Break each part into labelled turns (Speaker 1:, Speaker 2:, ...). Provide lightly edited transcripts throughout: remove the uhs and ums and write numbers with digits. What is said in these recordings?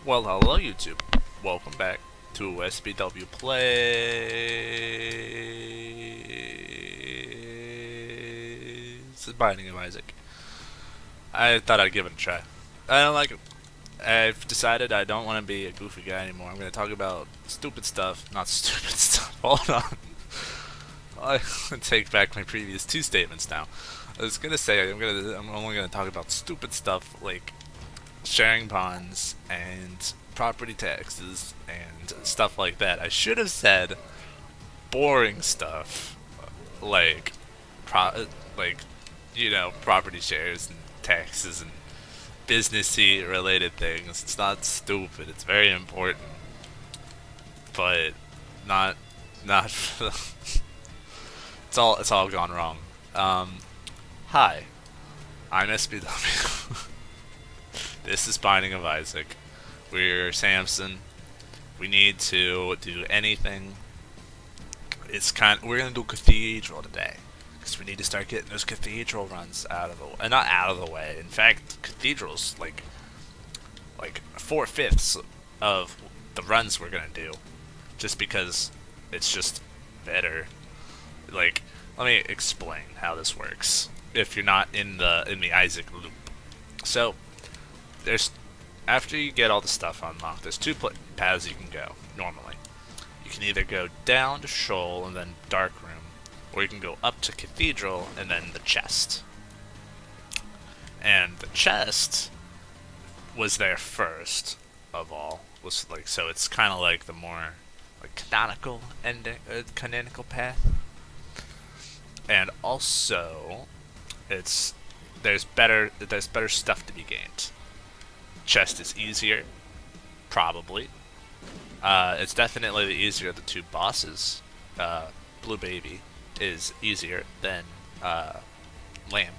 Speaker 1: Well, hello YouTube. Welcome back to SBW Plays The Binding of Isaac. I thought I'd give it a try. I don't like it. I've decided I don't want to be a goofy guy anymore. I'm going to talk about stupid stuff. Not stupid stuff. Hold on. I take back my previous two statements now. I was going to say I'm only going to talk about stupid stuff like sharing ponds and property taxes and stuff like that. I should have said boring stuff like like property shares and taxes and businessy related things. It's not stupid. It's very important, but not not. It's all gone wrong. Um, Hi, I'm SBW. This is Binding of Isaac. We're Samson. We need to do anything. We're gonna do Cathedral today because we need to start getting those Cathedral runs out of the way. Not out of the way. In fact, Cathedral's like 4/5 of the runs we're gonna do, just because it's just better. Like, let me explain how this works. If you're not in the Isaac loop, so there's after you get all the stuff unlocked, there's two paths you can go normally. You can either go down to Shoal and then Dark Room, or you can go up to Cathedral and then the chest. And the chest was there first of all. Was like so it's kind of like the more like canonical ending, canonical path. And also, it's there's better stuff to be gained. Chest is easier, probably. It's definitely the easier of the two bosses. Blue Baby is easier than Lamb,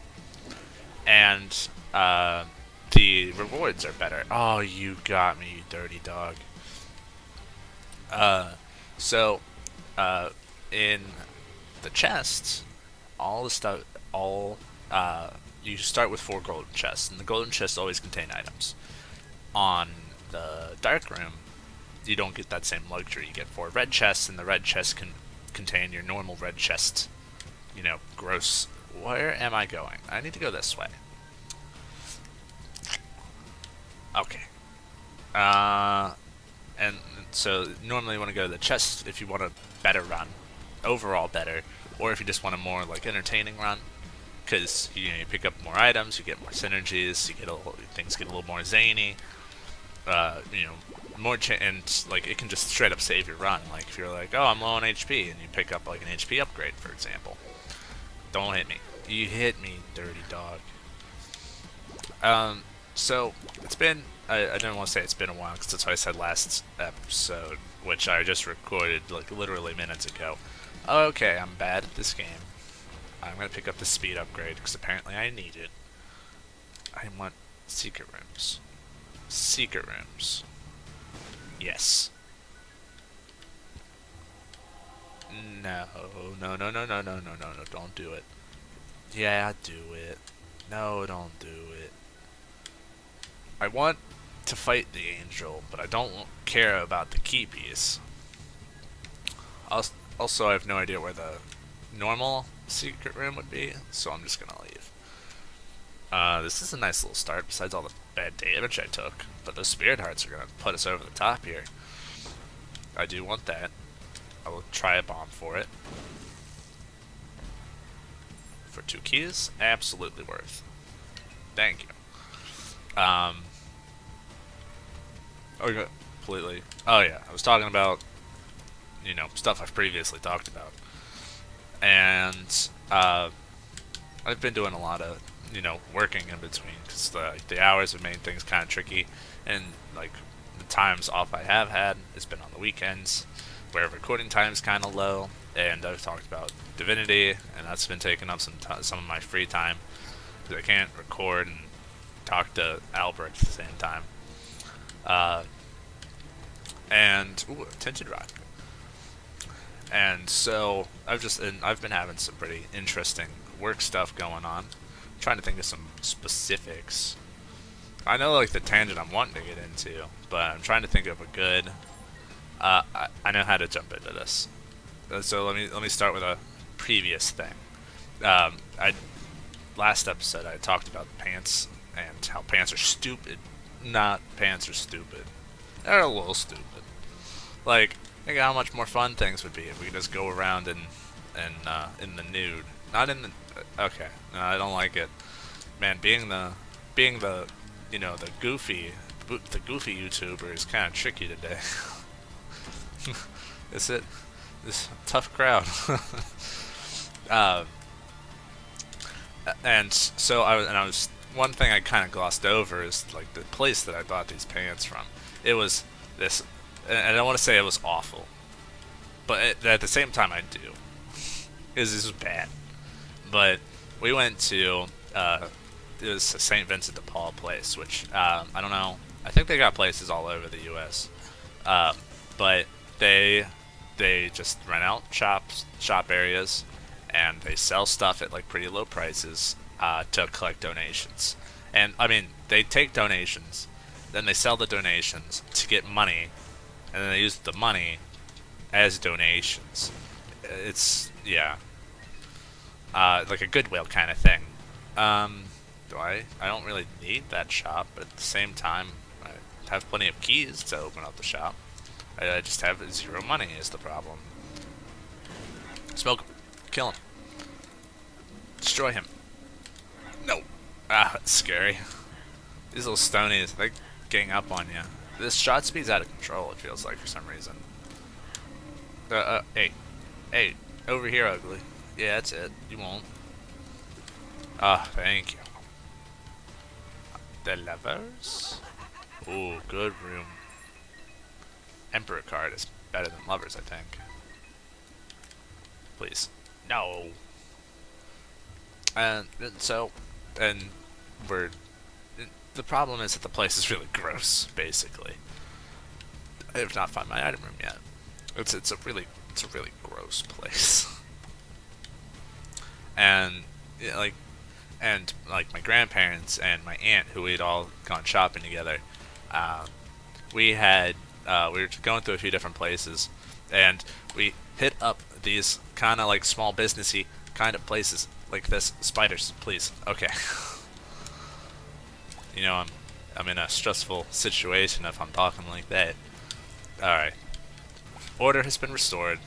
Speaker 1: and the rewards are better. Oh, you got me, you dirty dog. Uh, so, in the chests, all the stuff, all you start with 4 golden chests, and the golden chests always contain items. On the dark room, you don't get that same luxury. You get 4 red chests, and the red chests can contain your normal red chest. Gross. Where am I going? I need to go this way. Okay. And so normally you want to go to the chest if you want a better run, overall better, or if you just want a more like entertaining run, because you pick up more items, you get more synergies, things get a little more zany. uh, you know, and like it can just straight up save your run. Like if you're like, oh, I'm low on HP, and you pick up like an HP upgrade, for example. Don't hit me. You hit me, dirty dog. So it's been. I didn't want to say it's been a while because that's what I said last episode, which I just recorded like literally minutes ago. Okay, I'm bad at this game. I'm gonna pick up the speed upgrade because apparently I need it. I want secret rooms. Secret rooms. Yes. No, no, no, no, no, no, no, no, no, don't do it. Yeah, do it. No, don't do it. I want to fight the angel, but I don't care about the key piece. Also, I have no idea where the normal secret room would be, so I'm just gonna leave. This is a nice little start, besides all the bad damage I took, but those spirit hearts are gonna put us over the top here. I do want that. I will try a bomb for it. For 2 keys, absolutely worth. Thank you. Completely. Oh yeah, I was talking about, stuff I've previously talked about. And, I've been doing a lot of, working in between, because the hours have made things kind of tricky, and, like, the times off I have had has been on the weekends, where recording time is kind of low, and I've talked about Divinity, and that's been taking up some of my free time, because I can't record and talk to Albert at the same time. Tinted Rock. And so I've been having some pretty interesting work stuff going on. I'm trying to think of some specifics. I know like the tangent I'm wanting to get into, but I'm trying to think of a good. I know how to jump into this. So let me start with a previous thing. I last episode I talked about pants and how pants are stupid. Not pants are stupid. They're a little stupid. Like, think how much more fun things would be if we could just go around in the nude, not in the. Okay, no, I don't like it. Man, being the the goofy YouTuber is kind of tricky today. Is it? This tough crowd. uh, and so I was one thing I kind of glossed over is like the place that I bought these pants from. It was this, and I don't want to say it was awful, but at the same time I do, because this was bad. But we went to it was a St. Vincent de Paul place, which I don't know. I think they got places all over the U.S. But they just rent out shop areas, and they sell stuff at like pretty low prices to collect donations. And I mean, they take donations, then they sell the donations to get money, and then they use the money as donations. It's yeah, like a Goodwill kind of thing. Do I don't really need that shop, but at the same time, I have plenty of keys to open up the shop. I just have zero money is the problem. Smoke him. Kill him. Destroy him. No. Ah, that's scary. These little stonies, they gang up on you. This shot speed's out of control, it feels like, for some reason. Hey. Hey, over here, ugly. Yeah, that's it. You won't. Ah, thank you. The levers? Ooh, good room. Emperor card is better than lovers, I think. Please. No. And so, and we're. The problem is that the place is really gross, basically. I have not found my item room yet. It's a really gross place. And like my grandparents and my aunt, who we'd all gone shopping together, we were going through a few different places, and we hit up these kind of like small businessy kind of places like this. Spiders, please. Okay. I'm in a stressful situation if I'm talking like that. All right. Order has been restored.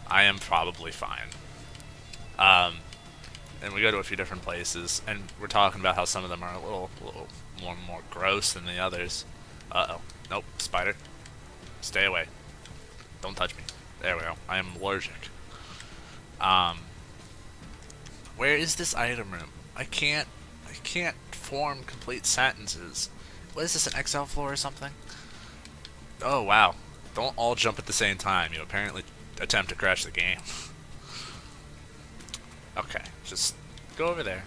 Speaker 1: I am probably fine. And we go to a few different places, and we're talking about how some of them are a little more gross than the others. Uh-oh. Nope, spider. Stay away. Don't touch me. There we go. I am allergic. Where is this item room? I can't form complete sentences. What is this, an Excel floor or something? Oh, wow. Don't all jump at the same time. You apparently attempt to crash the game. Okay, just go over there,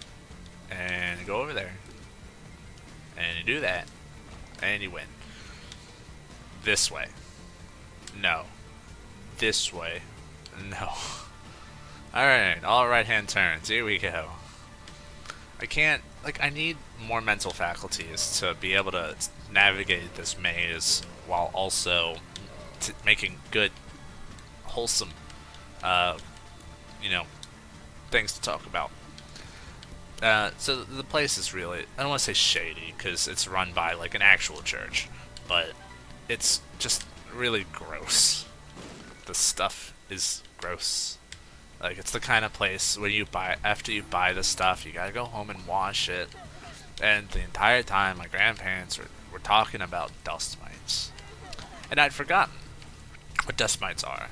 Speaker 1: and go over there, and you do that, and you win. This way. No. This way. No. Alright, all right-hand turns. Here we go. I need more mental faculties to be able to navigate this maze while also making good, wholesome, things to talk about. So the place is really, I don't want to say shady, because it's run by like an actual church, but it's just really gross. The stuff is gross. Like, it's the kind of place where after you buy the stuff, you gotta go home and wash it. And the entire time, my grandparents were talking about dust mites. And I'd forgotten what dust mites are.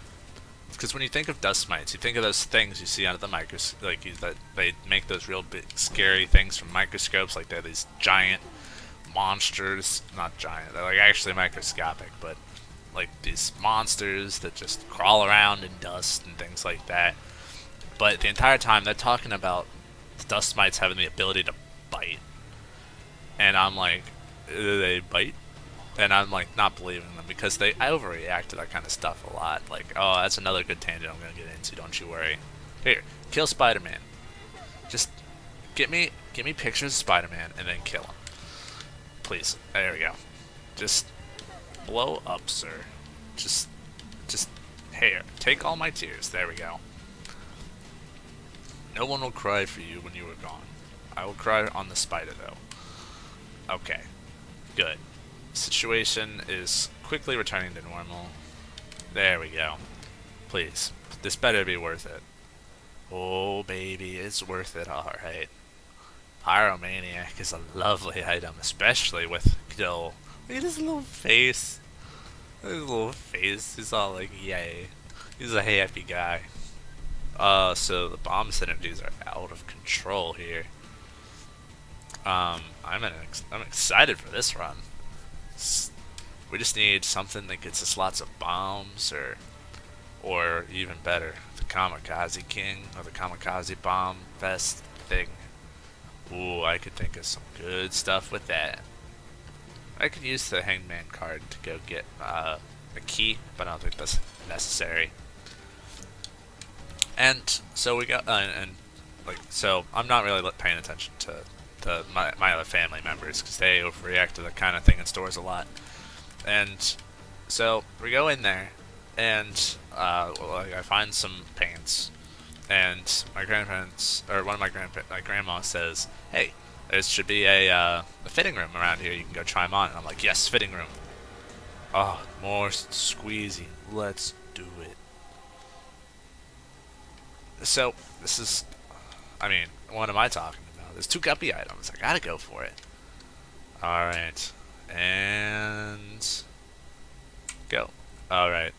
Speaker 1: Because when you think of dust mites, you think of those things you see under the microscope, that they make those real big, scary things from microscopes. Like they're these giant monsters, not giant, they're like actually microscopic, but like these monsters that just crawl around in dust and things like that. But the entire time they're talking about the dust mites having the ability to bite, and I'm like, do they bite? And I'm like not believing them, because I overreact to that kind of stuff a lot. Like, oh, that's another good tangent I'm gonna get into. Don't you worry. Here, kill Spider-Man. Just get me pictures of Spider-Man and then kill him. Please. There we go. Just blow up, sir. Just, just, here. Take all my tears. There we go. No one will cry for you when you are gone. I will cry on the spider, though. Okay. Good. Situation is quickly returning to normal. There we go. Please. This better be worth it. Oh, baby, it's worth it, alright. Pyromaniac is a lovely item, especially with Gil. Look at his little face. Look at his little face. He's all like, yay. He's a happy guy. So the bomb synergies are out of control here. I'm excited for this run. We just need something that gets us lots of bombs, or even better, the Kamikaze King or the Kamikaze Bomb Vest thing. Ooh, I could think of some good stuff with that. I could use the Hangman card to go get a key, but I don't think that's necessary. And so we got, so I'm not really paying attention to my other family members because they overreact to that kind of thing in stores a lot. And so we go in there, and I find some pants, and my grandparents, or one of my grandma says, "Hey, there should be a fitting room around here. You can go try them on." And I'm like, "Yes, fitting room. Oh, more squeezy. Let's do it." So this is, I mean, what am I talking about? There's 2 guppy items. I gotta go for it. All right, and go. All right.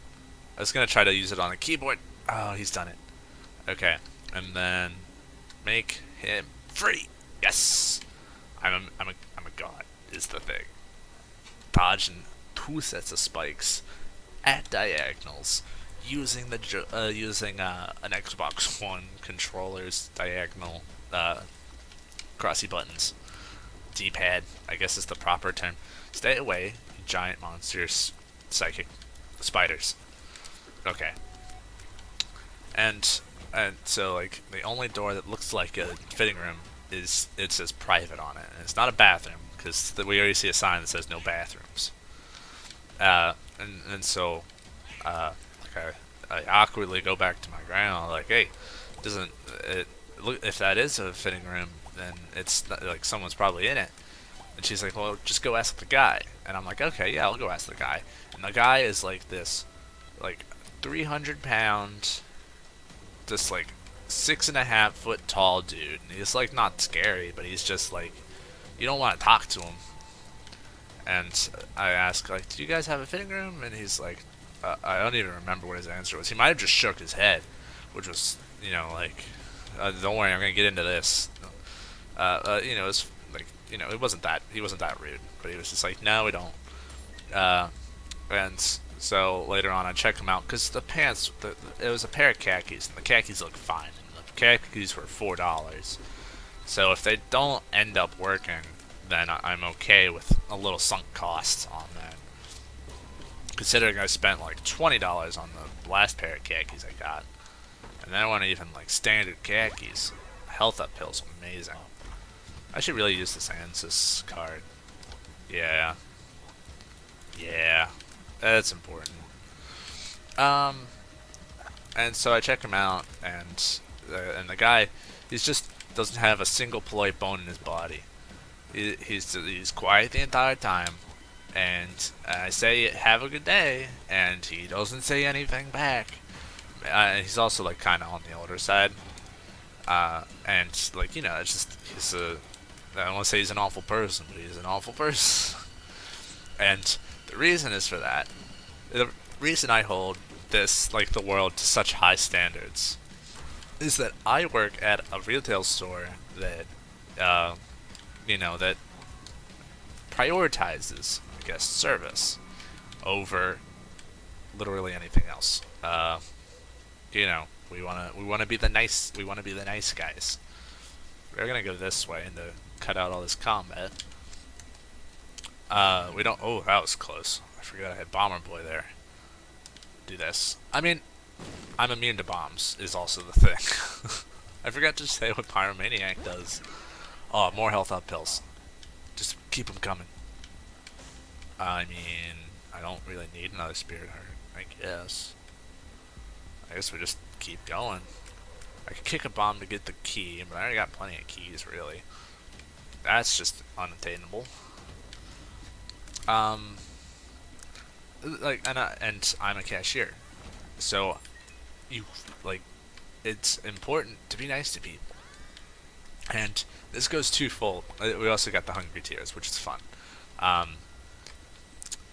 Speaker 1: I was gonna try to use it on the keyboard. Oh, he's done it. Okay, and then make him free. Yes, I'm a god. Is the thing. Dodging 2 sets of spikes at diagonals using an Xbox One controller's diagonal crossy buttons. D-pad, I guess is the proper term. Stay away, you giant monsters, psychic spiders. Okay. And so like the only door that looks like a fitting room it says private on it, and it's not a bathroom because we already see a sign that says no bathrooms. And so like I awkwardly go back to my grandma like, hey, doesn't it look, if that is a fitting room, then it's not, like someone's probably in it. And she's like, well, just go ask the guy. And I'm like, okay, yeah, I'll go ask the guy. And the guy is like this, like 300-pound, just like 6.5-foot tall dude. And he's like not scary, but he's just like, you don't want to talk to him. And I ask like, do you guys have a fitting room? And he's like, I don't even remember what his answer was. He might have just shook his head, which was, you know, like, don't worry, I'm gonna get into this. You know, it's like, you know, he wasn't that rude, but he was just like, no, we don't. And so later on, I check him out because the pants, it was a pair of khakis, and the khakis look fine. And the khakis were $4. So if they don't end up working, then I'm okay with a little sunk costs on that. Considering I spent like $20 on the last pair of khakis I got, and then I want even like standard khakis. Health up pill's amazing. I should really use this Ansys card. Yeah, that's important. And so I check him out, and the guy, he's just doesn't have a single polite bone in his body. He's quiet the entire time. And I say, have a good day, and he doesn't say anything back. He's also, like, kind of on the older side. And, like, you know, it's just, I don't want to say he's an awful person, but he's an awful person. And the reason is for that. The reason I hold this, like, the world to such high standards is that I work at a retail store that, you know, that prioritizes guest service over literally anything else. You know, we wanna be the nice guys. We're gonna go this way and to cut out all this combat. We don't. Oh, that was close. I forgot I had Bomber Boy there. Do this. I mean, I'm immune to bombs is also the thing. I forgot to say what Pyromaniac does. Oh, more health up pills. Just keep them coming. I mean, I don't really need another spirit heart. I guess. I guess we just keep going. I could kick a bomb to get the key, but I already got plenty of keys, really. That's just unattainable. Um, and I'm a cashier, so you like it's important to be nice to people. And this goes twofold. We also got the hungry tears, which is fun. Um,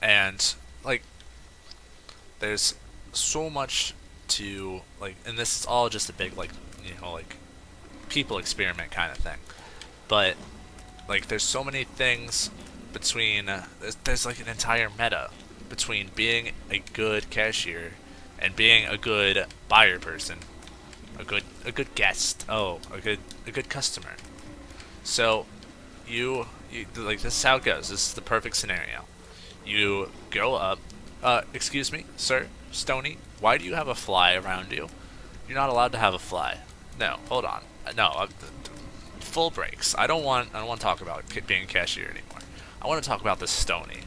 Speaker 1: and like there's so much to like, and this is all just a big like like people experiment kind of thing. But like there's so many things between there's like an entire meta between being a good cashier and being a good buyer person, a good guest. Oh, a good customer. So you like this is how it goes. This is the perfect scenario. You go up. Excuse me, sir, Stony. Why do you have a fly around you? You're not allowed to have a fly. No, hold on. No, full breaks. I don't want to talk about being a cashier anymore. I want to talk about the Stony.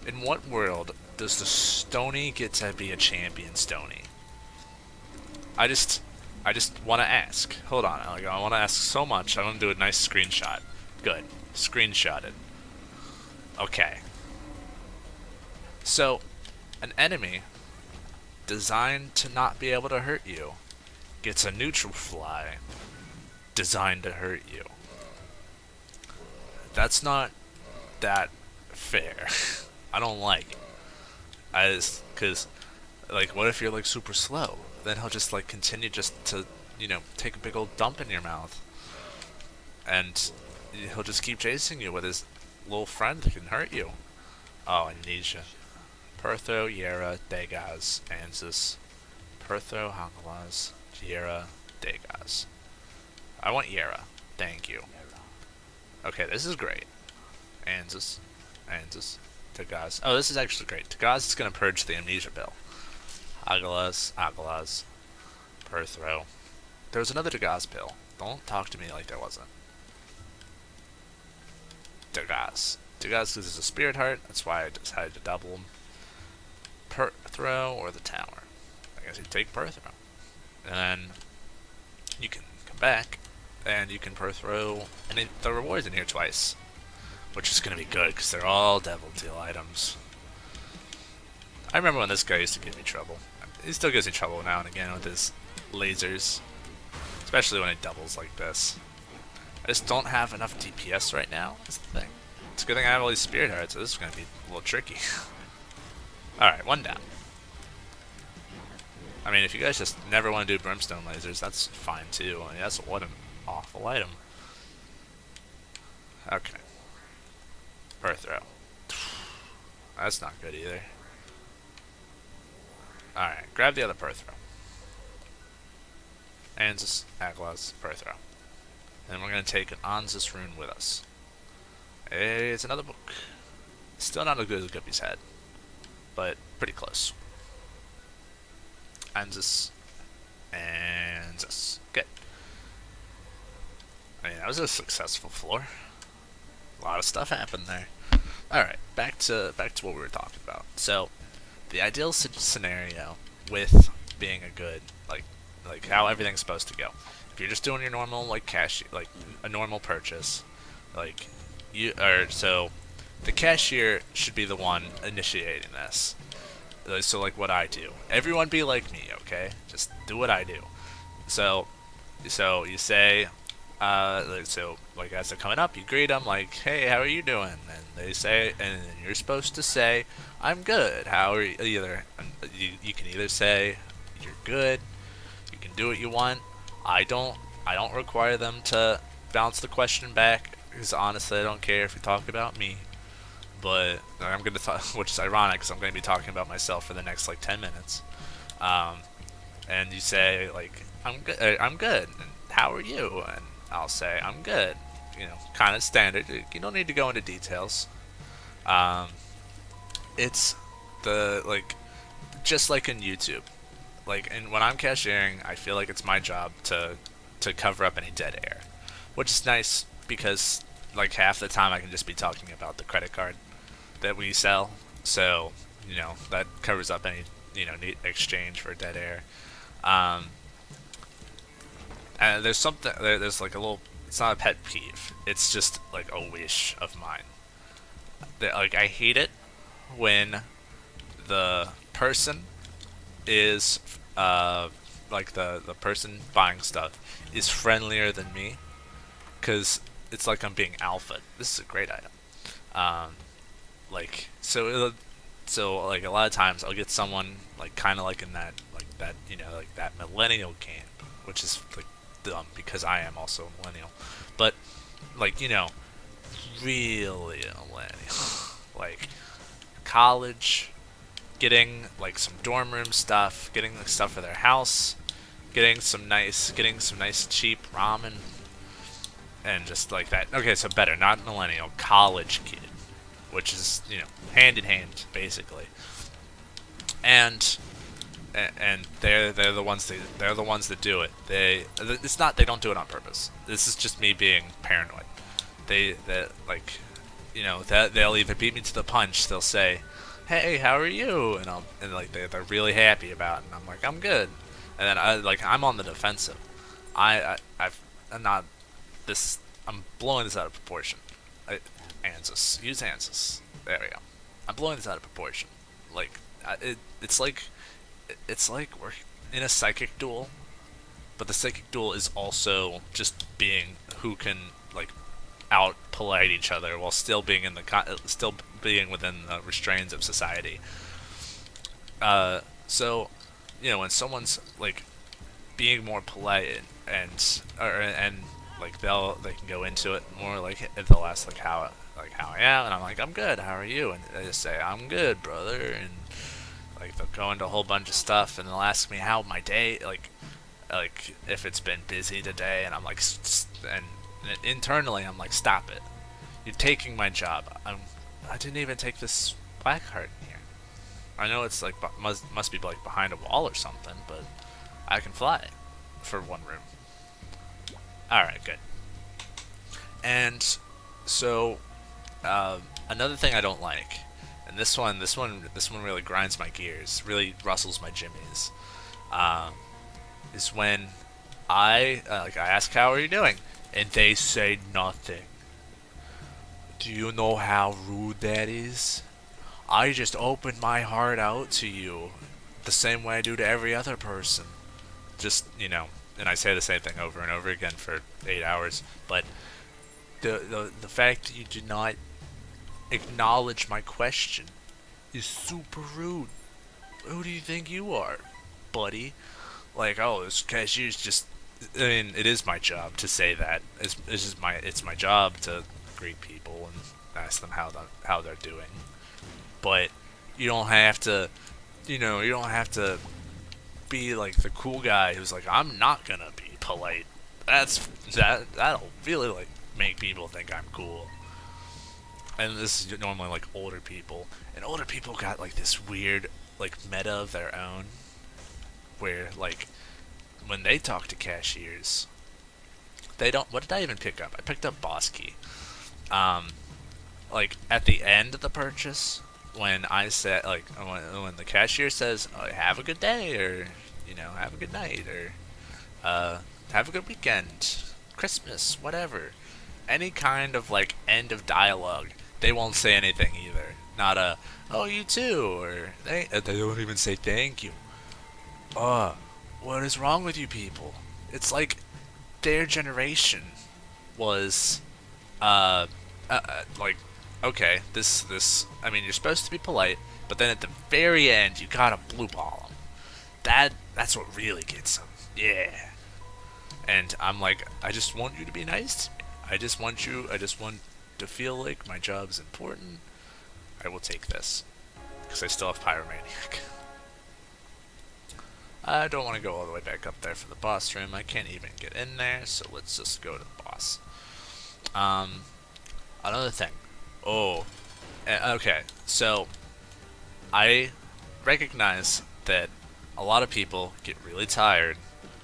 Speaker 1: In what world does the Stony get to be a champion Stony? I just want to ask. Hold on. Like, I want to ask so much. I want to do a nice screenshot. Good. Screenshot it. Okay. So, an enemy designed to not be able to hurt you gets a neutral fly designed to hurt you. That's not that fair. I don't like it. Cause like, what if you're like super slow? Then he'll just like continue just to take a big old dump in your mouth, and he'll just keep chasing you with his little friend that can hurt you. Oh, Amnesia. Perthro, Yera, Dagaz, Anzus. Perthro, Hangalaz, Yera, Dagaz. I want Yera. Thank you. Okay, this is great. Anzus. Tagaz. Oh, this is actually great. Tagaz is going to purge the Amnesia bill. Agalaz. Perthro. There was another Tagaz pill. Don't talk to me like there wasn't. Tagaz. Tagaz loses a spirit heart. That's why I decided to double him. Perthro or the tower. I guess you take Perthro. And then you can come back and you can Perthro. And the reward's in here twice. Which is going to be good because they're all Devil Deal items. I remember when this guy used to give me trouble. He still gives me trouble now and again with his lasers. Especially when it doubles like this. I just don't have enough DPS right now. That's the thing. It's a good thing I have all these spirit hearts, so this is going to be a little tricky. Alright, one down. I mean, if you guys just never want to do brimstone lasers, that's fine too. I mean, that's what an awful item. Okay. Perthro. That's not good either. Alright, grab the other Perthro. Anzus, Aglaz, Perthro. And we're going to take an Anzus rune with us. It's another book. Still not as good as Guppy's head, but pretty close. Anzus. Good. I mean, that was a successful floor. A lot of stuff happened there. Alright, back to what we were talking about. So, the ideal scenario with being a good, like how everything's supposed to go. If you're just doing your normal, like, cash, like, a normal purchase, like, so, the cashier should be the one initiating this. So, like, what I do. Everyone be like me, okay? Just do what I do. So you say, so, like, as they're coming up, you greet them, like, hey, how are you doing? And they say, and you're supposed to say, I'm good. How are you? You can either say, you're good, you can do what you want. I don't require them to bounce the question back, because honestly, I don't care if you talk about me. But I'm going to talk, which is ironic, because I'm going to be talking about myself for the next, like, 10 minutes. And you say, like, I'm good, and how are you? And I'll say, I'm good. Kind of standard. You don't need to go into details. It's just like in YouTube. Like, and when I'm cashiering, I feel like it's my job to cover up any dead air. Which is nice, because, like, half the time I can just be talking about the credit card. that we sell. So that covers up any need exchange for dead air. Um, and there's something there's like a little. It's not a pet peeve. It's just like a wish of mine. That like I hate it when the person is like the person buying stuff is friendlier than me, because it's like I'm being alpha. This is a great item. Um, like so like a lot of times I'll get someone like kind of like in that like that millennial camp, which is like dumb because I am also a millennial, but like really a millennial, like college, getting like some dorm room stuff, getting like stuff for their house, getting some nice cheap ramen, and just like that. Okay, so better, not millennial, college kid, which is hand in hand basically, and they're the ones that do it. It's not they don't do it on purpose. This is just me being paranoid. They like that they'll either beat me to the punch. They'll say, "Hey, how are you?" And like they're really happy about it. And I'm like, "I'm good." And then I'm on the defensive. I'm not this. I'm blowing this out of proportion. ANSYS. Use ANSYS. There we go. I'm blowing this out of proportion. Like it's like we're in a psychic duel, but the psychic duel is also just being who can like out polite each other while still being still being within the restraints of society. So when someone's like being more polite and like they can go into it more, like they'll ask how I am, and I'm like, I'm good, how are you? And they just say, I'm good, brother, and like they'll go into a whole bunch of stuff, and they'll ask me how my day, like if it's been busy today, and I'm like, and internally I'm like, stop it, you're taking my job. I didn't even take this black card in here. I know it's like must be like behind a wall or something, but I can fly for one room. All right, good. And so another thing I don't like, and this one really grinds my gears, really rustles my jimmies, is when I ask how are you doing, and they say nothing. Do you know how rude that is? I just opened my heart out to you, the same way I do to every other person. Just and I say the same thing over and over again for 8 hours, but the fact that you did not acknowledge my question is super rude. Who do you think you are, buddy? Like, oh, this cashier's just. I mean, it is my job to say that. It's my job to greet people and ask them how they're doing. But you don't have to, you don't have to be like the cool guy who's like, I'm not gonna be polite. That'll really like make people think I'm cool. And this is normally like older people, and older people got like this weird like meta of their own, where like when they talk to cashiers, they don't. What did I even pick up? I picked up Boss Key. Like at the end of the purchase, when I said like when the cashier says, oh, "Have a good day," or "Have a good night," or "Have a good weekend," Christmas, whatever, any kind of like end of dialogue, they won't say anything either. Not a "Oh, you too," or they don't even say thank you. What is wrong with you people? It's like their generation was like, okay, this I mean, you're supposed to be polite, but then at the very end you gotta blue ball them. That's what really gets them. Yeah. And I'm like, I just want you to be nice to me. I just want to feel like my job is important. I will take this because I still have Pyromaniac. I don't want to go all the way back up there for the boss room. I can't even get in there, so let's just go to the boss. Another thing. Oh, okay. So I recognize that a lot of people get really tired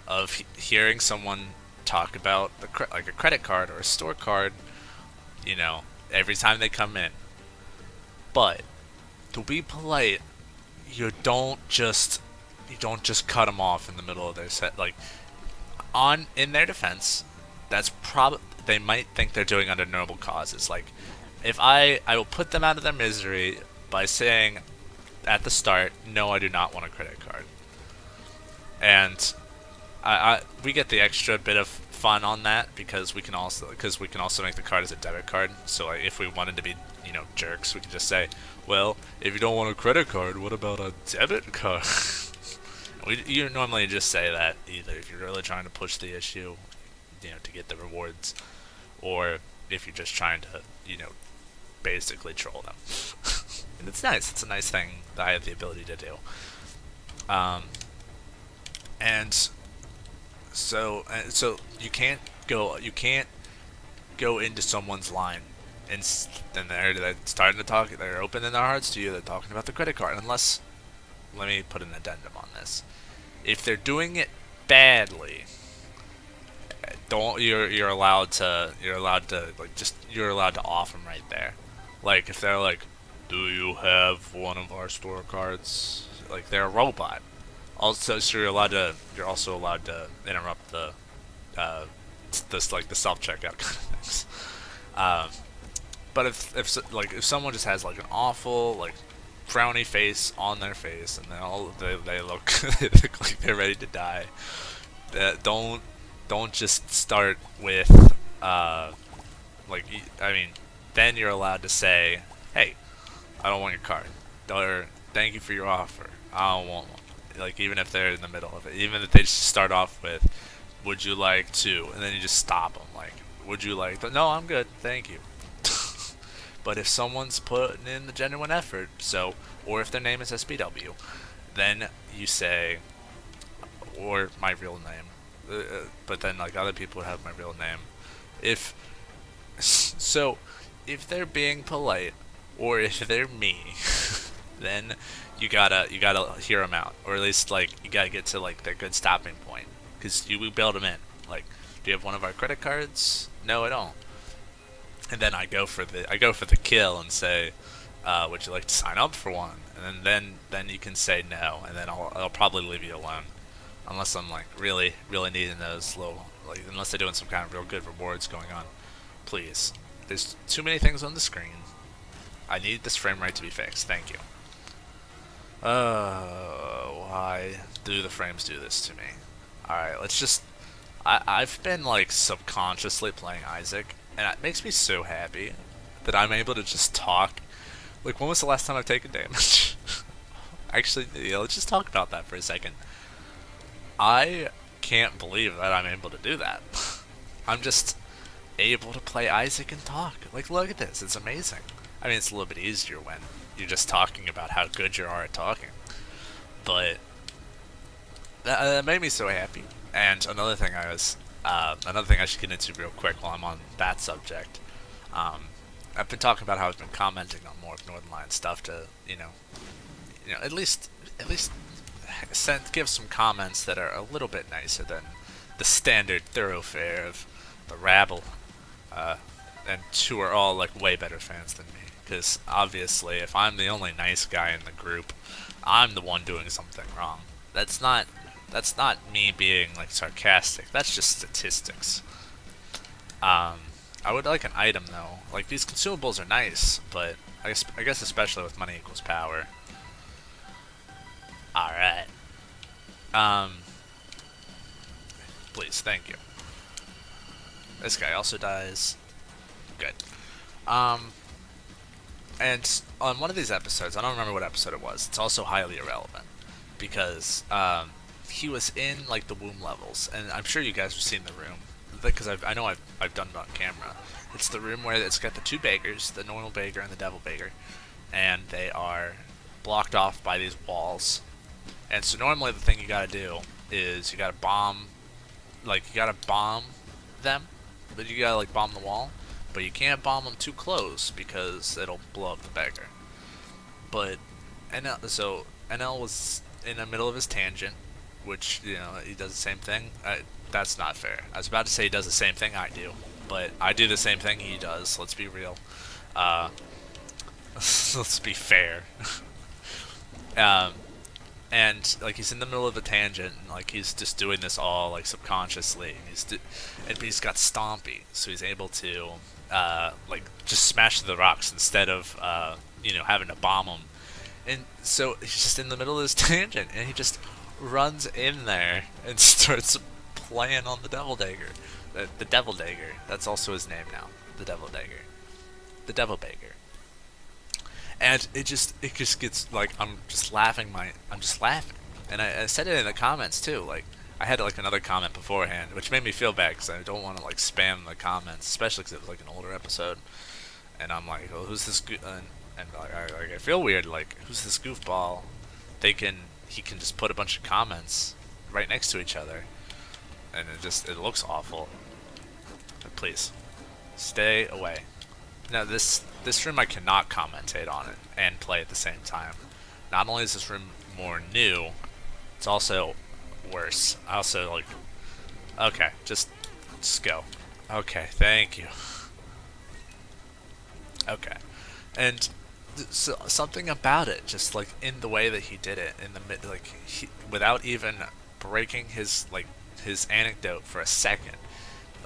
Speaker 1: of hearing someone talk about like a credit card or a store card, every time they come in. But to be polite, you don't just cut them off in the middle of their set. Like, on in their defense, that's probably they might think they're doing under noble causes. Like, if I will put them out of their misery by saying at the start, no, I do not want a credit card, and we get the extra bit of fun on that because we can also make the card as a debit card. So like, if we wanted to be jerks, we can just say, well, if you don't want a credit card, what about a debit card? You normally just say that either if you're really trying to push the issue, to get the rewards, or if you're just trying to, basically troll them. And it's nice. It's a nice thing that I have the ability to do. And so you can't go into someone's line and then they're starting to talk. They're opening their hearts to you. They're talking about the credit card. Unless, let me put an addendum on this. If they're doing it badly, you're allowed to off them right there. Like, if they're like, do you have one of our store cards? Like, they're a robot. Also, so you're also allowed to interrupt the self checkout kind of things. But if someone just has like an awful like frowny face on their face and they look they look like they're ready to die, don't just start with then you're allowed to say, hey, I don't want your card, or thank you for your offer, I don't want one. Like, even if they're in the middle of it, even if they just start off with, would you like to, and then you just stop them, like, would you like to, no, I'm good, thank you. But if someone's putting in the genuine effort, or if their name is SBW, then you say, or my real name, but then like other people would have my real name. If they're being polite, or if they're me, then you gotta hear them out, or at least like you gotta get to like their good stopping point, because we bailed them in. Like, do you have one of our credit cards? No, I don't. And then I go for the kill and say, would you like to sign up for one? And then you can say no, and then I'll probably leave you alone, unless I'm like really needing those little, like, unless they're doing some kind of real good rewards going on. Please, there's too many things on the screen. I need this frame rate to be fixed. Thank you. Why do the frames do this to me? Alright, let's just... I've been, like, subconsciously playing Isaac, and it makes me so happy that I'm able to just talk. Like, when was the last time I've taken damage? Actually, let's just talk about that for a second. I can't believe that I'm able to do that. I'm just able to play Isaac and talk. Like, look at this. It's amazing. I mean, it's a little bit easier when you're just talking about how good you are at talking. But that made me so happy. And another thing I should get into real quick while I'm on that subject. I've been talking about how I've been commenting on more of Northernlion stuff to, at least give some comments that are a little bit nicer than the standard thoroughfare of the rabble, and who are all like way better fans than me. Because obviously, if I'm the only nice guy in the group, I'm the one doing something wrong. That's not me being like sarcastic. That's just statistics. I would like an item though. Like, these consumables are nice, but I guess especially with money equals power. All right. Please, thank you. This guy also dies. Good. And on one of these episodes, I don't remember what episode it was, it's also highly irrelevant, because he was in like the womb levels, and I'm sure you guys have seen the room, because I know I've done it on camera. It's the room where it's got the two beggars, the normal beggar and the devil beggar, and they are blocked off by these walls. And so normally the thing you gotta do is you gotta bomb them, but you gotta like bomb the wall, but you can't bomb them too close because it'll blow up the beggar. But NL was in the middle of his tangent, which, he does the same thing. That's not fair. I was about to say he does the same thing I do, but I do the same thing he does. Let's be real. Let's be fair. um, and like he's in the middle of a tangent, and like he's just doing this all like subconsciously, and and he's got Stompy, so he's able to like just smash the rocks instead of having to bomb them. And so he's just in the middle of this tangent, and he just runs in there and starts playing on the Devil Dagger. The Devil Dagger. That's also his name now. The Devil Dagger. The Devil Dagger. And it just gets like I'm just laughing. And I said it in the comments too. Like I had like another comment beforehand, which made me feel bad because I don't want to like spam the comments, especially because it was like an older episode. And I'm like, well, who's this? And like, I feel weird. Like, who's this goofball? He can just put a bunch of comments right next to each other, and it looks awful. But please, stay away. Now this room I cannot commentate on it and play at the same time. Not only is this room more new, it's also worse. I also like. Okay, just go. Okay, thank you. Okay, and so, something about it, just like in the way that he did it, in the mid, like without even breaking his anecdote for a second,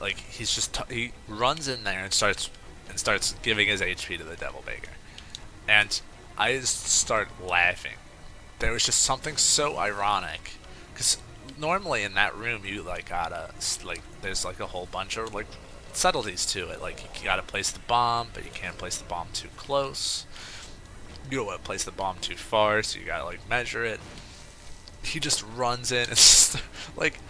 Speaker 1: like he runs in there and starts giving his HP to the Devil Baker, and I just start laughing. There was just something so ironic, because normally in that room you like gotta like there's like a whole bunch of like subtleties to it. Like you gotta place the bomb, but you can't place the bomb too close. You don't want to place the bomb too far, so you gotta like measure it. He just runs in and like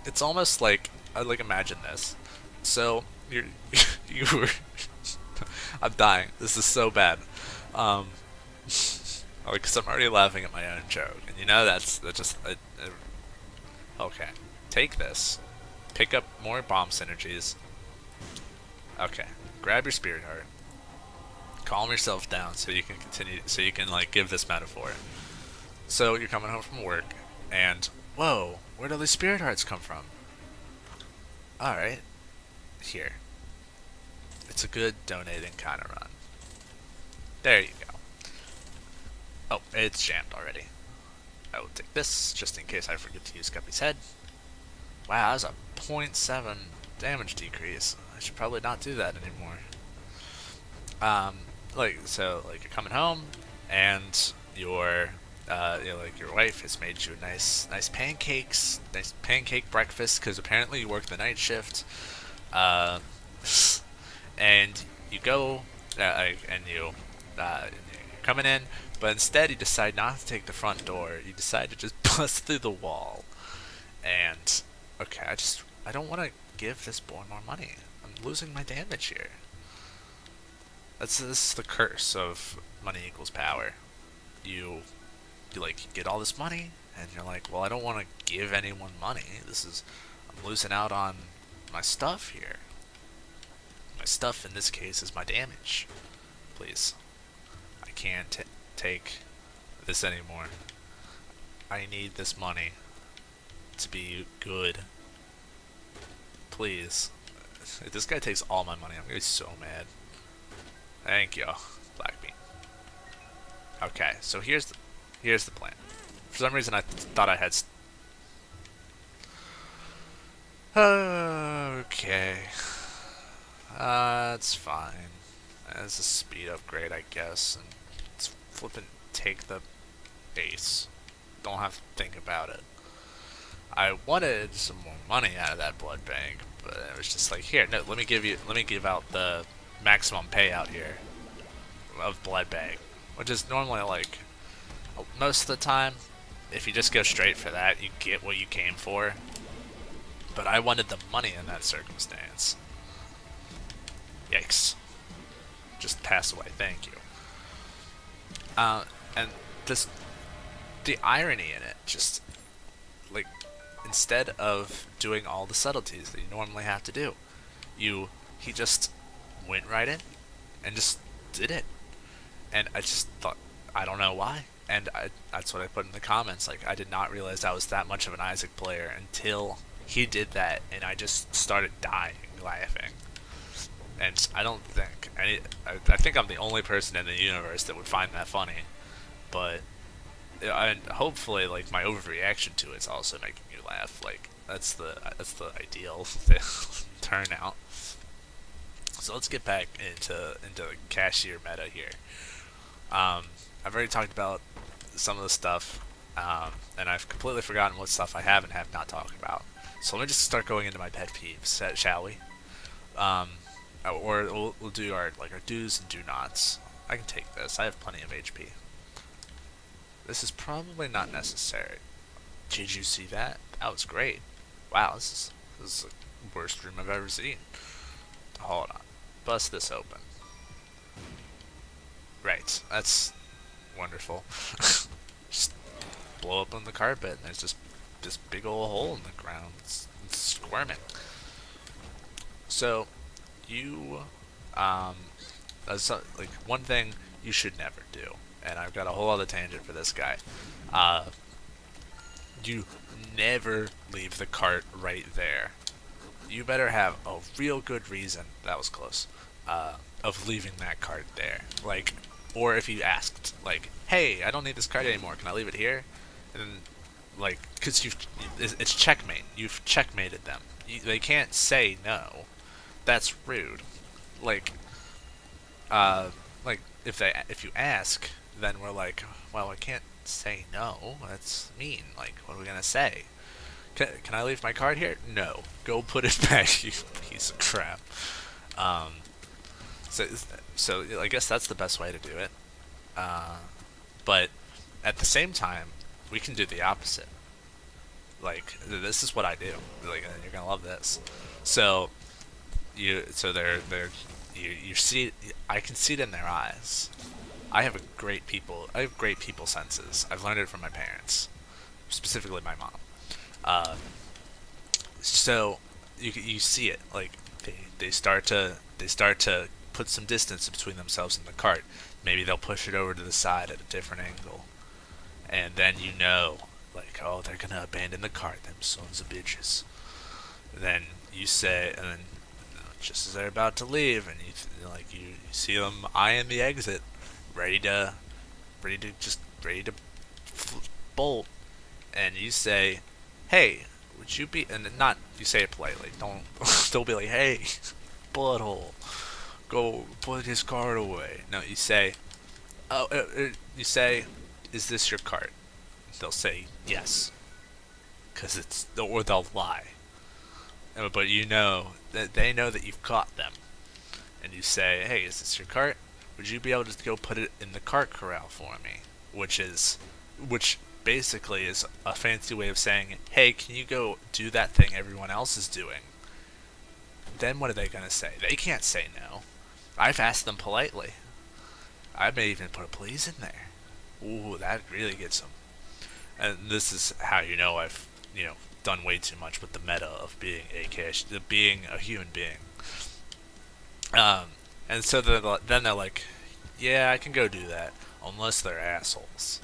Speaker 1: it's almost like I like imagine this. So you were I'm dying. This is so bad. Um, because I'm already laughing at my own joke, and that's just okay. Take this, pick up more bomb synergies. Okay, grab your spirit heart. Calm yourself down so you can continue. So you can like give this metaphor. So you're coming home from work, and whoa, where do these spirit hearts come from? All right, here. It's a good donating kind of run. There you go. Oh, it's jammed already. I will take this just in case I forget to use Guppy's head. Wow, that was a 0.7 damage decrease. I should probably not do that anymore. Like you're coming home, and your your wife has made you nice nice pancake breakfast because apparently you work the night shift, and you go, and you're coming in, but instead you decide not to take the front door. You decide to just bust through the wall, and okay, I don't want to give this boy more money. I'm losing my damage here. This is the curse of money equals power. You like get all this money, and you're like, well, I don't want to give anyone money. I'm losing out on my stuff here. My stuff in this case is my damage. Please, I can't take this anymore. I need this money to be good. Please. If this guy takes all my money, I'm gonna be so mad. Thank you, Blackbean. Okay, so here's the plan. For some reason, I thought I had. Okay, that's fine. That's a speed upgrade, I guess, and let's flip and take the base. Don't have to think about it. I wanted some more money out of that blood bank, but it was just like, here, no, let me give out the maximum payout here of blood bag, which is normally like most of the time if you just go straight for that you get what you came for, but I wanted the money in that circumstance. Yikes, just pass away, thank you. And the irony in it, just like instead of doing all the subtleties that you normally have to do, he just went right in and just did it. And I just thought, I don't know why. And that's what I put in the comments. Like, I did not realize I was that much of an Isaac player until he did that, and I just started dying laughing. and I don't think I think I'm the only person in the universe that would find that funny. But and hopefully, like my overreaction to it's also making you laugh. Like that's the ideal turnout. So let's get back into cashier meta here. I've already talked about some of the stuff, and I've completely forgotten what stuff I have and have not talked about. So let me just start going into my pet peeves, shall we? Um, or we'll do our do's and do nots. I can take this. I have plenty of HP. This is probably not necessary. Did you see that? That was great. Wow, this is the worst room I've ever seen. Hold on. Bust this open. Right. That's wonderful. Just blow up on the carpet and there's just this big old hole in the ground. It's squirming. So, you, that's like one thing you should never do. And I've got a whole other tangent for this guy. Uh, you never leave the cart right there. You better have a real good reason, that was close, of leaving that cart there. Like, or if you asked, like, hey, I don't need this cart anymore, can I leave it here? And, like, because it's checkmate. You've checkmated them. They can't say no. That's rude. Like, like, if you ask, then we're like, well, I can't say no. That's mean. Like, what are we gonna say? Can I leave my card here? No. Go put it back, you piece of crap. Um, so, so I guess that's the best way to do it. But at the same time, we can do the opposite. Like, this is what I do. Like, and you're gonna love this. So, you see, I can see it in their eyes. I have great people senses. I've learned it from my parents, specifically my mom. Uh, so you see it like they start to put some distance between themselves and the cart. Maybe they'll push it over to the side at a different angle, and then you know, like, oh, they're gonna abandon the cart, them sons of bitches. And then you say, and then just as they're about to leave, and you see them eyeing the exit, ready to ready to bolt, and you say, hey, would you be, and not, you say it politely, don't be like, hey, butthole, go put his card away. No, you say, oh, you say, is this your cart? They'll say yes, because or they'll lie. But you know that they know that you've caught them, and you say, hey, is this your cart? Would you be able to go put it in the cart corral for me? Which basically is a fancy way of saying, hey, can you go do that thing everyone else is doing? Then what are they going to say? They can't say no. I've asked them politely. I may even put a please in there. Ooh, that really gets them. And this is how you know I've, done way too much with the meta of being a human being. And so then they're like, yeah, I can go do that, unless they're assholes.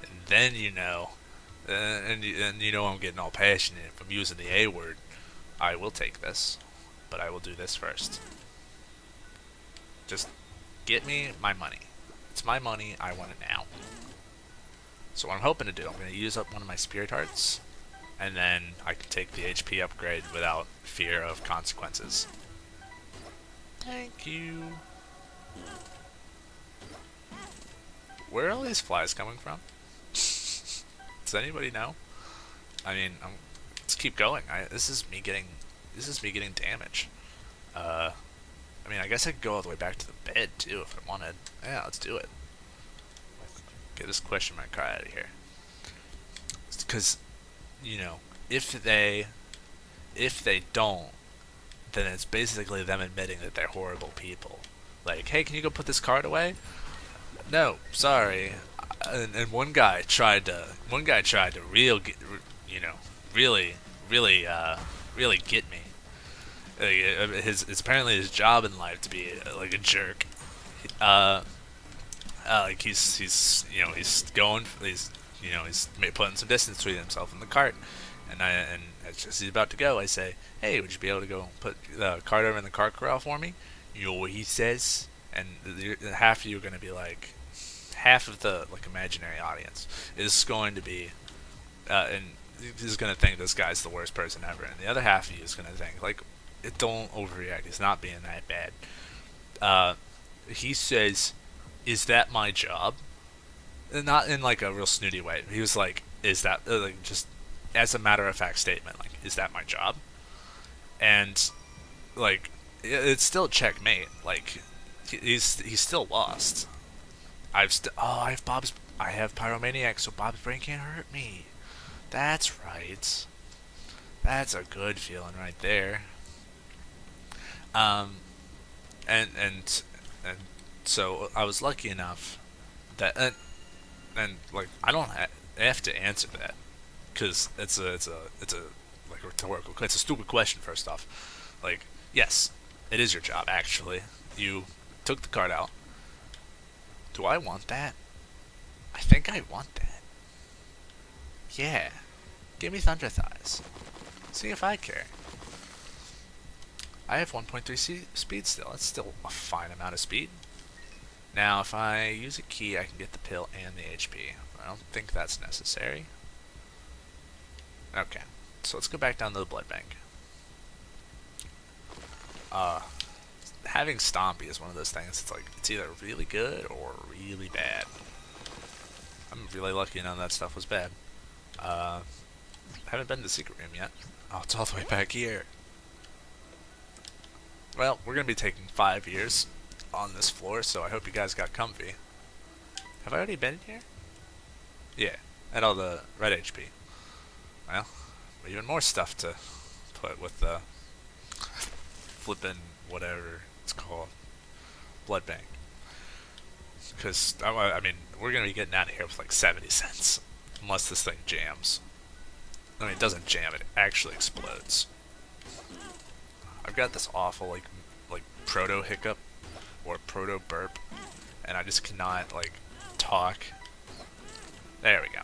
Speaker 1: And then and you know I'm getting all passionate. If I'm using the A word, I will take this, but I will do this first. Just get me my money. It's my money. I want it now. So what I'm hoping to do, I'm going to use up one of my spirit hearts, and then I can take the HP upgrade without fear of consequences. Thank you. Where are all these flies coming from? Does anybody know? I mean, let's keep going. This is me getting damage. I mean, I guess I could go all the way back to the bed too if I wanted. Yeah, let's do it. Get this question mark out of here. Because, if they don't, then it's basically them admitting that they're horrible people. Like, hey, can you go put this card away? No, sorry. And one guy tried to really, really, really get me. It's apparently his job in life to be like a jerk. Like he's putting some distance between himself and the cart, and as he's about to go, I say, hey, would you be able to go put the cart over in the cart corral for me? You know what he says? And half of you are going to be like, half of the like imaginary audience is going to be, and is going to think this guy's the worst person ever, and the other half of you is going to think like, don't overreact. He's not being that bad. Uh, he says, "Is that my job?" And not in like a real snooty way. He was like, "Is that like just as a matter of fact statement? Like, is that my job?" And like, it's still checkmate. Like, he's still lost. I have pyromaniac, so Bob's brain can't hurt me. That's right. That's a good feeling right there. Um, and so I was lucky enough that and like I don't have to answer that because it's a like rhetorical. It's a stupid question. First off, like yes, it is your job actually. You took the card out. Do I want that? I think I want that. Yeah, give me Thunder Thighs. See if I care. I have 1.3 speed still. That's still a fine amount of speed. Now, if I use a key, I can get the pill and the HP. I don't think that's necessary. Okay, so let's go back down to the blood bank. Having Stompy is one of those things. It's like it's either really good or really bad. I'm really lucky none of that stuff was bad. Haven't been to the secret room yet. Oh, it's all the way back here. Well, we're gonna be taking 5 years on this floor, so I hope you guys got comfy. Have I already been in here? Yeah, and all the red HP. Well, even more stuff to put with the flippin' whatever it's called, blood bank. Because I mean, we're gonna be getting out of here with like 70 cents, unless this thing jams. I mean, it doesn't jam; it actually explodes. I've got this awful like proto hiccup or proto burp, and I just cannot like talk. There we go.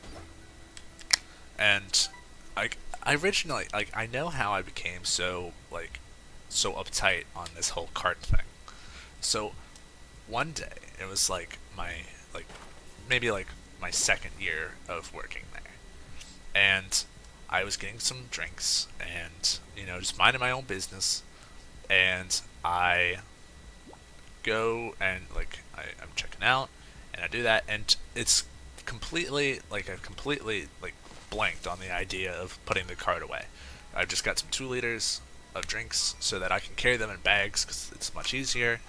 Speaker 1: And I originally I know how I became so so uptight on this whole cart thing. So one day it was like maybe like my second year of working there, and I was getting some drinks and just minding my own business, and I go and I'm checking out, and I do that, and it's completely I've completely blanked on the idea of putting the cart away. I've just got some 2 liters of drinks so that I can carry them in bags because it's much easier,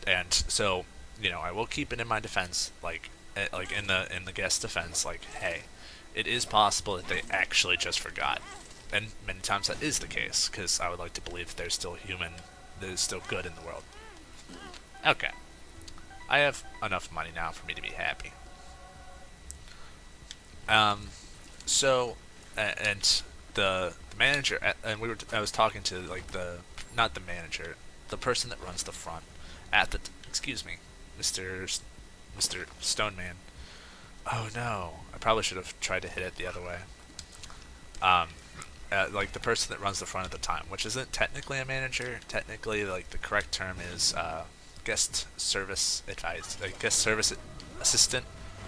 Speaker 1: and so I will keep it in my defense, in the guest defense, hey, it is possible that they actually just forgot, and many times that is the case because I would like to believe that there's still human, there's still good in the world. Okay, I have enough money now for me to be happy. So, and the manager, and I was talking to not the manager, the person that runs the front at the, excuse me, Mr. Stoneman. Oh no, I probably should have tried to hit it the other way. Um, the person that runs the front at the time, which isn't technically a manager. Technically, the correct term is guest service guest service assistant,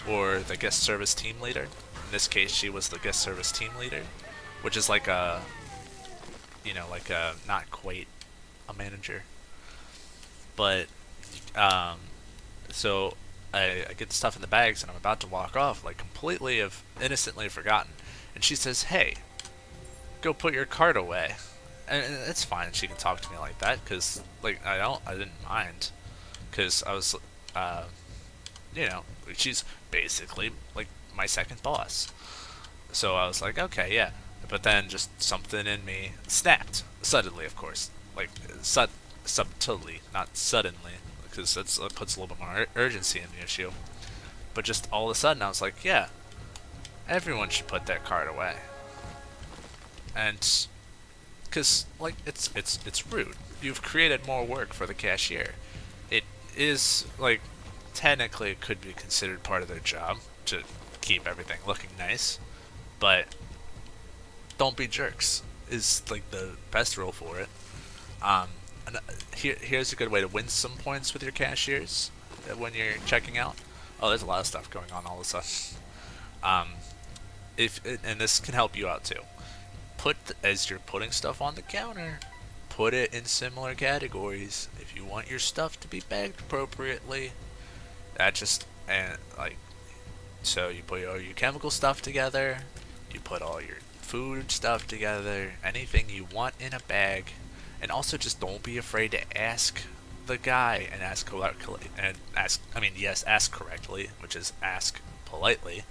Speaker 1: or the guest service team leader. In this case, she was the guest service team leader, which is not quite a manager. But so I get the stuff in the bags and I'm about to walk off, completely have innocently forgotten, and she says, "Hey, go put your cart away." And it's fine. She can talk to me like that because I didn't mind because I was she's basically my second boss. So I was like, okay, yeah. But then just something in me snapped suddenly, of course, subtly, not suddenly, because that puts a little bit more urgency in the issue. But just all of a sudden, I was like, yeah, everyone should put their card away. And because it's rude. You've created more work for the cashier. It is technically it could be considered part of their job to keep everything looking nice, but don't be jerks is the best rule for it. Here's a good way to win some points with your cashiers when you're checking out. Oh, there's a lot of stuff going on all of a sudden. Um, if and this can help you out too. As you're putting stuff on the counter, put it in similar categories. If you want your stuff to be bagged appropriately, that just and like so you put all your chemical stuff together, you put all your food stuff together, anything you want in a bag, and also just don't be afraid to ask the guy and ask correctly and ask. I mean, yes, ask correctly, which is ask politely.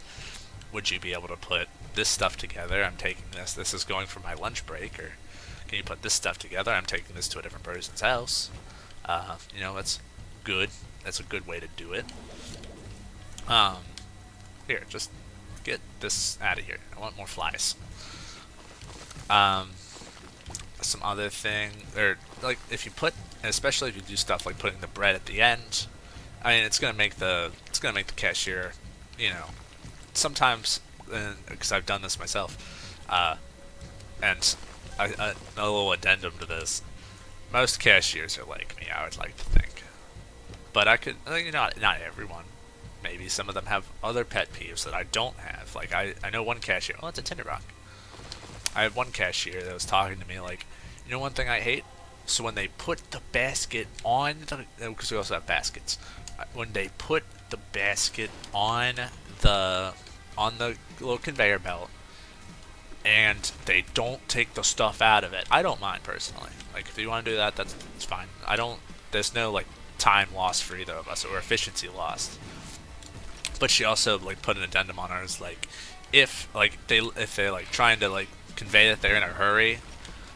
Speaker 1: Would you be able to put this stuff together? I'm taking this. This is going for my lunch break, or can you put this stuff together? I'm taking this to a different person's house. That's good. That's a good way to do it. Um, Here, just get this out of here. I want more flies. Um, some other thing, or like if you put, especially if you do stuff like putting the bread at the end. I mean, it's gonna make the cashier, you know, sometimes, because I've done this myself, and a little addendum to this. Most cashiers are like me, I would like to think, but not everyone. Maybe some of them have other pet peeves that I don't have. Like I know one cashier. Oh, it's a Tinderbox. I have one cashier that was talking to me like, one thing I hate. So when they put the basket on the, because we also have baskets, when they put the basket on the little conveyor belt, and they don't take the stuff out of it. I don't mind personally. Like if you want to do that, that's fine. I don't. There's no like time lost for either of us or efficiency lost. But she also like put an addendum on ours like if they're like trying to like convey that they're in a hurry,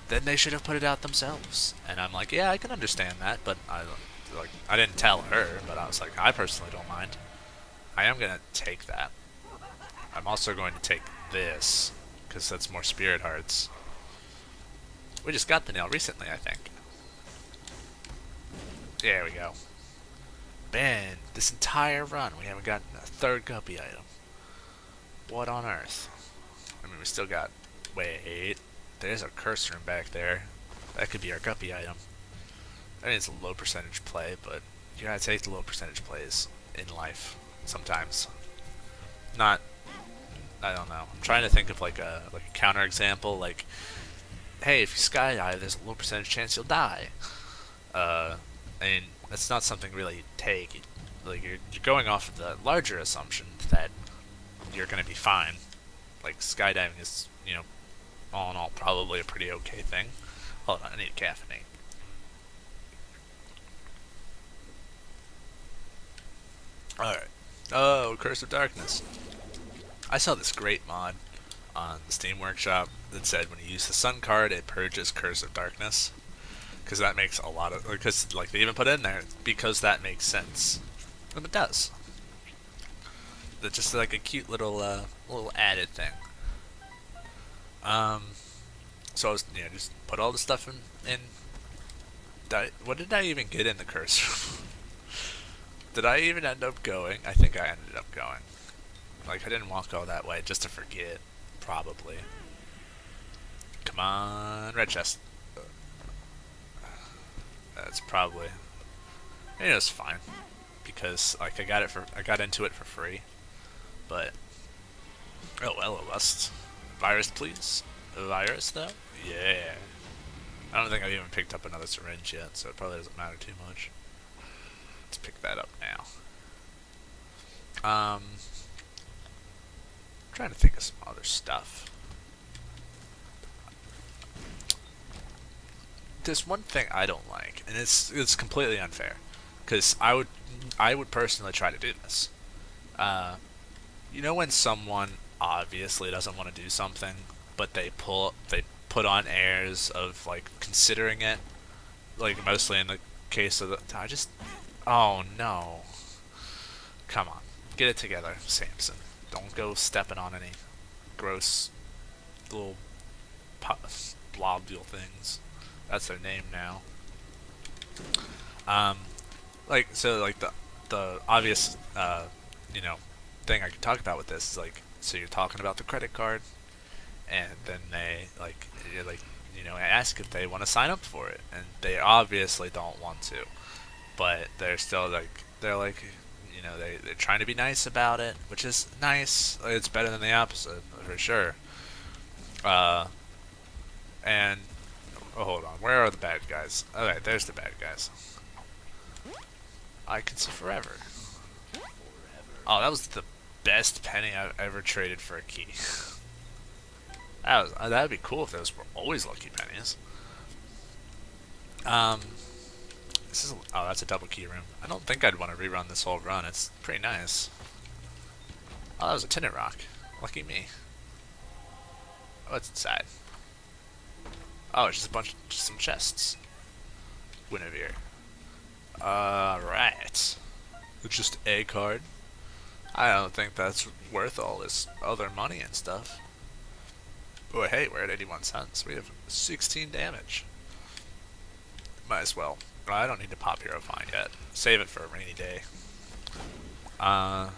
Speaker 1: then they should have put it out themselves. And I'm like, yeah, I can understand that, but I didn't tell her, but I was like, I personally don't mind. I am gonna take that. I'm also going to take this because that's more spirit hearts. We just got the nail recently, I think. There we go. Man, this entire run we haven't gotten a third guppy item. What on earth? I mean, we still got. Wait, there's a curse room back there. That could be our guppy item. I mean, it's a low percentage play, but you gotta take the low percentage plays in life sometimes. Not. I don't know. I'm trying to think of like a counter example. Like, hey, if you skydive, there's a low percentage chance you'll die. I mean, that's not something really you take. Like you're going off of the larger assumption that you're gonna be fine. Like skydiving is, all in all, probably a pretty okay thing. Hold on, I need a caffeinate. All right. Oh, Curse of Darkness. I saw this great mod on the Steam Workshop that said when you use the Sun card, it purges Curse of Darkness. Because that makes a lot of, because like they even put it in there because that makes sense, and it does. That's just like a cute little added thing. So I was just put all the stuff in. What did I even get in the curse? Did I even end up going? I think I ended up going. Like I didn't walk all that way just to forget, probably. Come on, red chest. That's probably. It was fine because like I got into it for free, but oh hello Lust. Virus please. Virus though? Yeah. I don't think I've even picked up another syringe yet, so it probably doesn't matter too much. Let's pick that up now. Trying to think of some other stuff. There's one thing I don't like, and it's completely unfair, because I would personally try to do this. When someone obviously doesn't want to do something, but they put on airs of like considering it, like mostly in the case of oh no, come on, get it together, Samson. Don't go stepping on any gross little blobule things. That's their name now. Like the obvious thing I could talk about with this is like, so you're talking about the credit card, and then they ask if they want to sign up for it, and they obviously don't want to, but they're still like they're trying to be nice about it, which is nice. It's better than the opposite for sure. Uh, and oh, hold on, where are the bad guys? Okay, there's the bad guys. I can see forever. Oh, that was the best penny I've ever traded for a key. That'd be cool if those were always lucky pennies. Um, that's a double key room. I don't think I'd want to rerun this whole run. It's pretty nice. Oh, that was a tinted rock. Lucky me. Oh, it's inside. Oh, it's just some chests. Guinevere. Right. It's just a card. I don't think that's worth all this other money and stuff. But hey, we're at 81 cents. We have 16 damage. Might as well. I don't need to pop Hero Fine yet. Save it for a rainy day. Like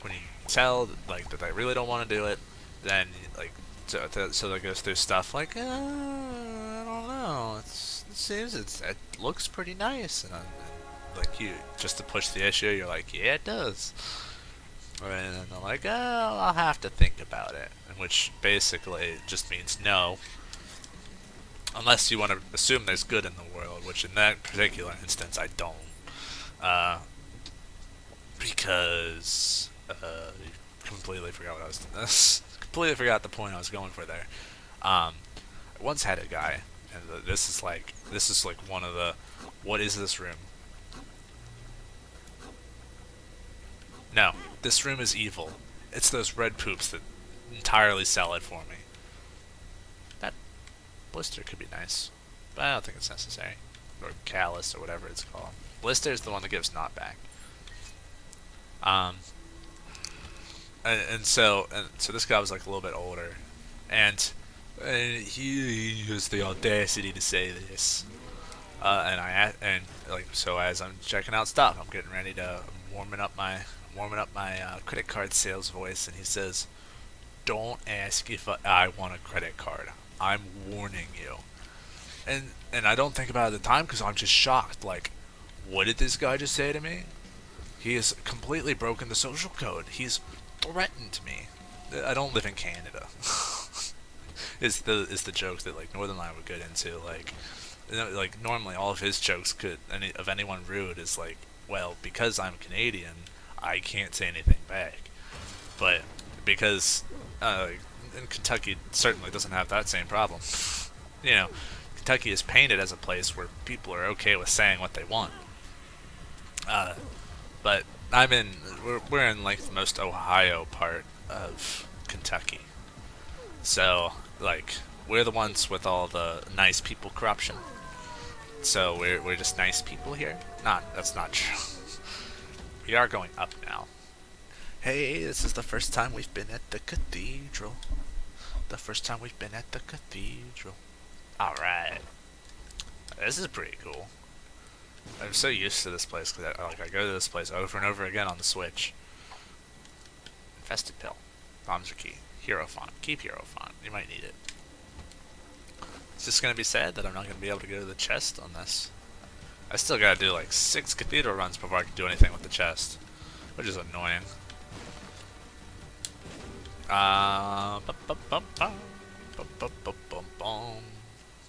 Speaker 1: when you tell that I really don't want to do it, then so that goes through stuff like I don't know. It looks pretty nice, and like you just to push the issue, you're like, yeah, it does. And then they're like, oh, I'll have to think about it, which basically just means no. Unless you want to assume there's good in the world, which in that particular instance I don't. Because completely forgot what I was completely forgot the point I was going for there. I once had a guy, and this is like one of the what is this room? No, this room is evil. It's those red poops that entirely sell it for me. That blister could be nice, but I don't think it's necessary. Or callus, or whatever it's called. Blister is the one that gives knockback. And so this guy was like a little bit older, and he has the audacity to say this. So as I'm checking out stuff, I'm getting ready to warming up my credit card sales voice, and he says, "Don't ask if I want a credit card. I'm warning you." And I don't think about it at the time because I'm just shocked. Like, what did this guy just say to me? He has completely broken the social code. He's threatened me. I don't live in Canada. is the joke that like Northern Line would get into. Like normally all of his jokes of anyone rude is like, well, because I'm Canadian, I can't say anything back. But because in Kentucky certainly doesn't have that same problem. Kentucky is painted as a place where people are okay with saying what they want. But we're in like the most Ohio part of Kentucky, so like we're the ones with all the nice people corruption. So we're just nice people here. That's not true. We are going up now. Hey, this is the first time we've been at the cathedral. The first time we've been at the cathedral. All right, this is pretty cool. I'm so used to this place because I go to this place over and over again on the Switch. Infested pill, bombs are key, hero font, keep hero font. You might need it. It's just gonna be sad that I'm not gonna be able to go to the chest on this. I still gotta do like 6 cathedral runs before I can do anything with the chest, which is annoying.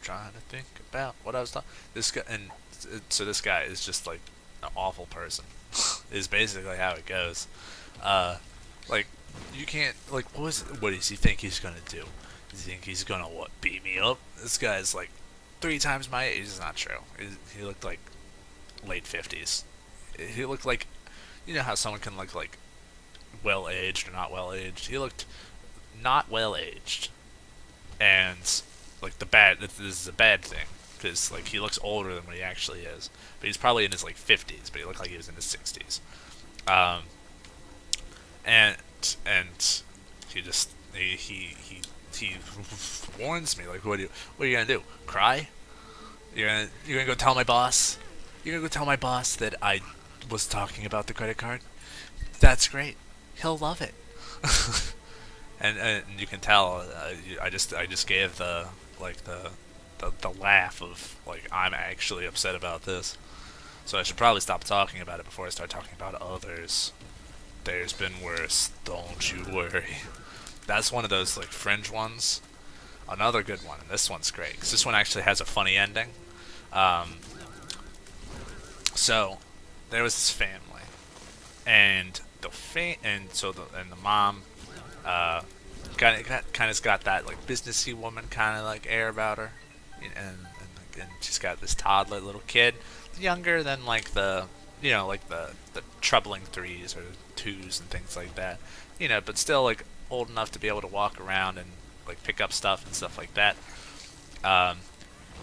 Speaker 1: Trying to think about what I was talking. This guy is just like an awful person. Is basically how it goes. Like you can't like what does he think he's gonna do? Does he think he's gonna beat me up? This guy's like 3 times my age. It's not true. He looked like late 50s. He looked like how someone can look like well aged or not well aged. He looked not well aged, and like this is a bad thing. Because like he looks older than what he actually is, but he's probably in his like 50s, but he looked like he was in his 60s. And he warns me like, what are you gonna do? Cry? You're gonna go tell my boss? You're gonna go tell my boss that I was talking about the credit card? That's great. He'll love it. and you can tell. I just gave the like the laugh of like I'm actually upset about this. So I should probably stop talking about it before I start talking about others. There's been worse. Don't you worry. That's one of those like fringe ones. Another good one, and this one's great because this one actually has a funny ending. Um, so there was this family, and the mom kind of got that like businessy woman kind of like air about her, and she's got this toddler little kid, younger than like the troubling threes or twos and things like that, but still like old enough to be able to walk around and like pick up stuff and stuff like that. Um,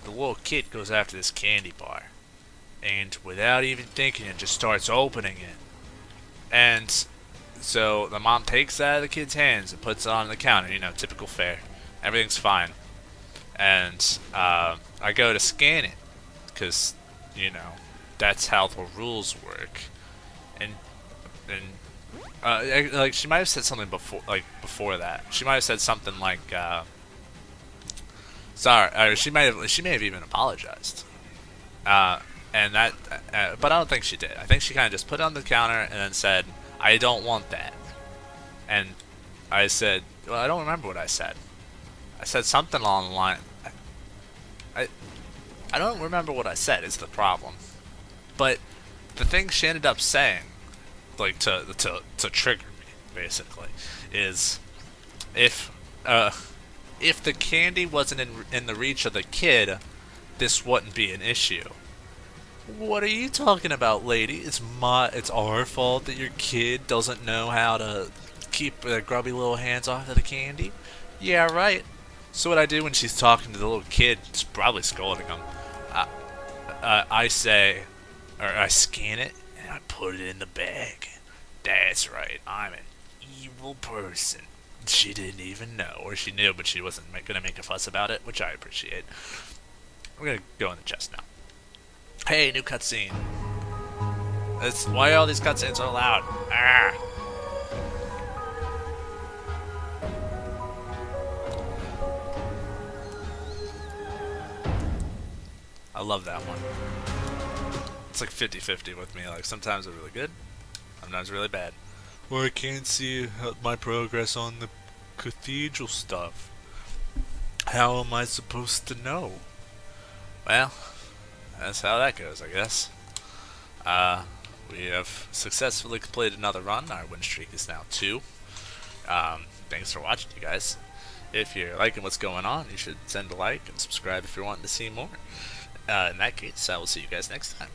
Speaker 1: the little kid goes after this candy bar, and without even thinking, it just starts opening it. And so the mom takes that out of the kid's hands and puts it on the counter. Typical fare. Everything's fine. And I go to scan it because that's how the rules work. And like she might have said something before that. She might have said something like sorry. She may have even apologized. Uh, and that, but I don't think she did. I think she kind of just put it on the counter and then said, "I don't want that." And I said, "Well, I don't remember what I said. I said something along the line. I, I don't remember what I said. Is the problem. But the thing she ended up saying, like to trigger me, basically, is if uh if the candy wasn't in the reach of the kid, this wouldn't be an issue. What are you talking about, lady? It's our fault that your kid doesn't know how to keep their grubby little hands off of the candy? Yeah, right. So what I do when she's talking to the little kid, it's probably scolding him. Uh, I say, or I scan it and I put it in the bag. That's right. I'm an evil person. She didn't even know, or she knew, but she wasn't gonna make a fuss about it, which I appreciate. We're gonna go in the chest now. Hey, new cutscene. Why are all these cutscenes so loud? Ah. I love that one. It's like 50-50 with me. Like sometimes it's really good, sometimes really bad. Or I can't see my progress on the cathedral stuff. How am I supposed to know? Well, that's how that goes, I guess. We have successfully completed another run. Our win streak is now 2. Thanks for watching, you guys. If you're liking what's going on, you should send a like and subscribe if you're wanting to see more. In that case, I will see you guys next time.